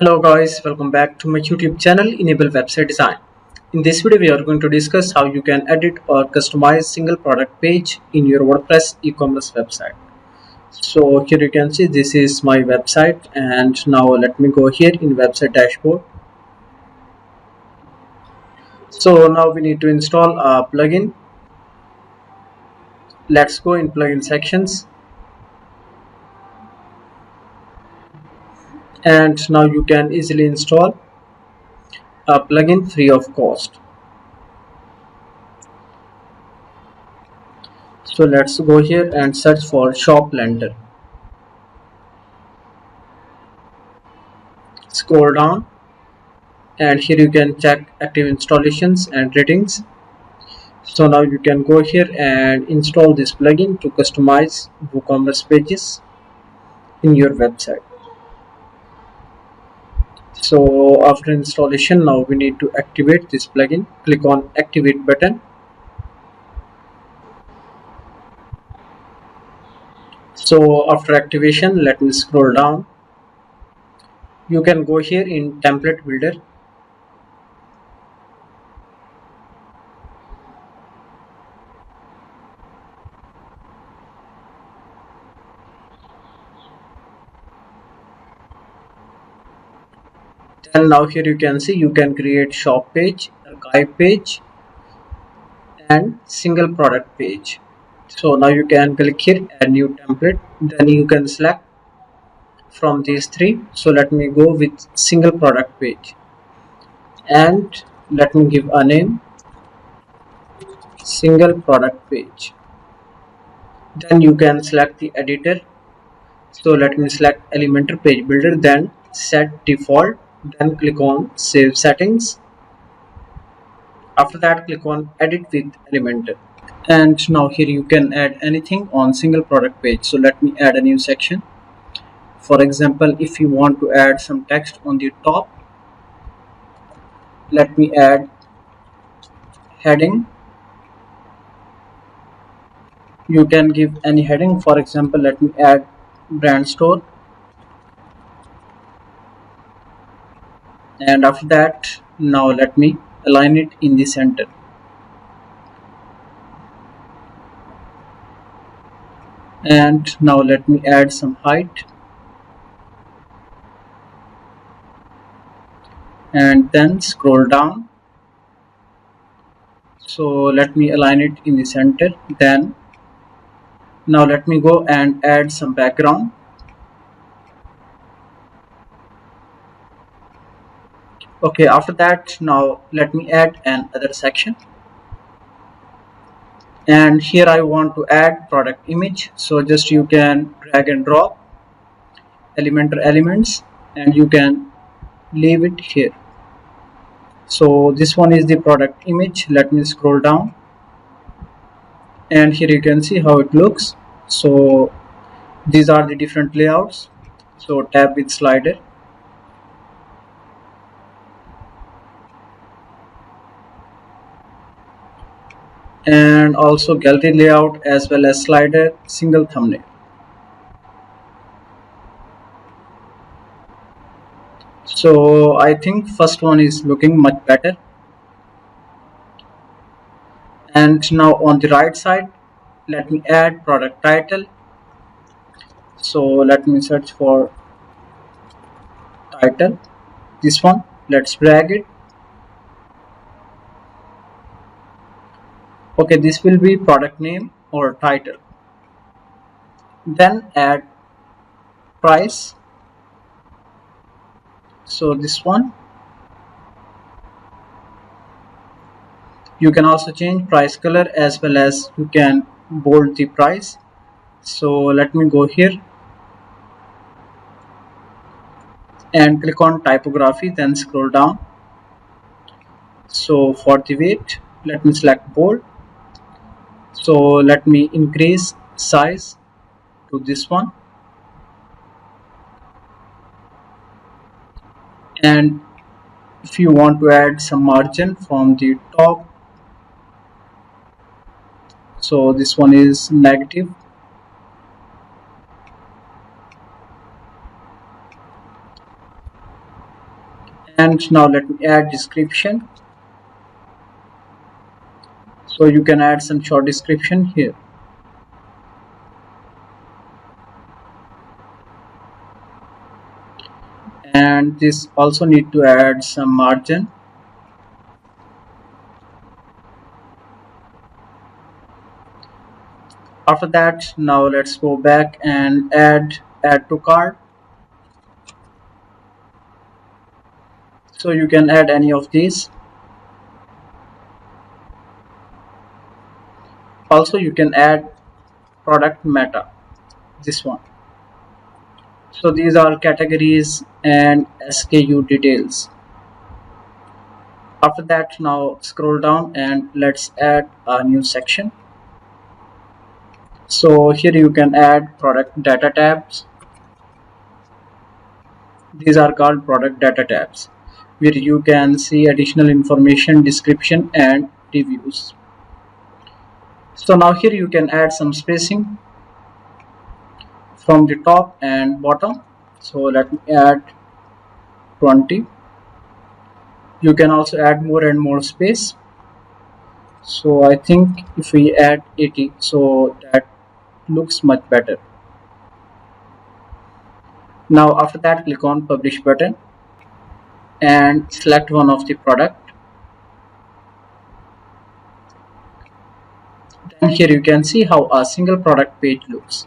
Hello guys, welcome back to my YouTube channel Enable Website Design. In this video we are going to discuss how you can edit or customize single product page in your WordPress e-commerce website. So here you can see this is my website, and now let me go here in website dashboard. So now we need to install a plugin. Let's go in plugin sections, and now you can easily install a plugin free of cost. So let's go here and search for Shoplentor. Scroll down, and here you can check active installations and ratings. So now you can go here and install this plugin to customize WooCommerce pages in your website. So after installation, now we need to activate this plugin. Click on activate button. So after activation, let me scroll down. You can go here in template builder. And now here you can see you can create shop page, a guide page, and single product page. So now you can click here add new template, then you can select from these three. So let me go with single product page, and let me give a name single product page. Then you can select the editor. So let me select Elementor page builder, then set default, then click on save settings. After that, click on edit with Elementor. And now here you can add anything on single product page. So let me add a new section. For example, if you want to add some text on the top, let me add heading. You can give any heading. For example, let me add brand store, and after that, now let me align it in the center. And now let me add some height, and then scroll down. So let me align it in the center. Then now let me go and add some background. Okay, after that, now let me add another section, and here I want to add product image. So just you can drag and drop Elementor elements, and you can leave it here. So this one is the product image. Let me scroll down, and here you can see how it looks. So these are the different layouts. So tab with slider, and also gallery layout, as well as slider, single thumbnail. So I think first one is looking much better. And now on the right side, let me add product title. So let me search for title, this one. Let's drag it. Okay, this will be product name or title. Then add price. So this one. You can also change price color, as well as you can bold the price. So let me go here and click on typography, then scroll down. So for the weight, let me select bold. So let me increase size to this one, and if you want to add some margin from the top, so this one is negative. And now let me add description. So you can add some short description here. And this also need to add some margin. After that, now let's go back and add to cart. So you can add any of these. Also you can add product meta, this one. So these are categories and SKU details. After that, now scroll down and let's add a new section. So here you can add product data tabs. These are called product data tabs, where you can see additional information, description and reviews. So now here you can add some spacing from the top and bottom. So let me add 20. You can also add more and more space. So I think if we add 80, so that looks much better. Now after that, click on publish button and select one of the product. Then here you can see how a single product page looks.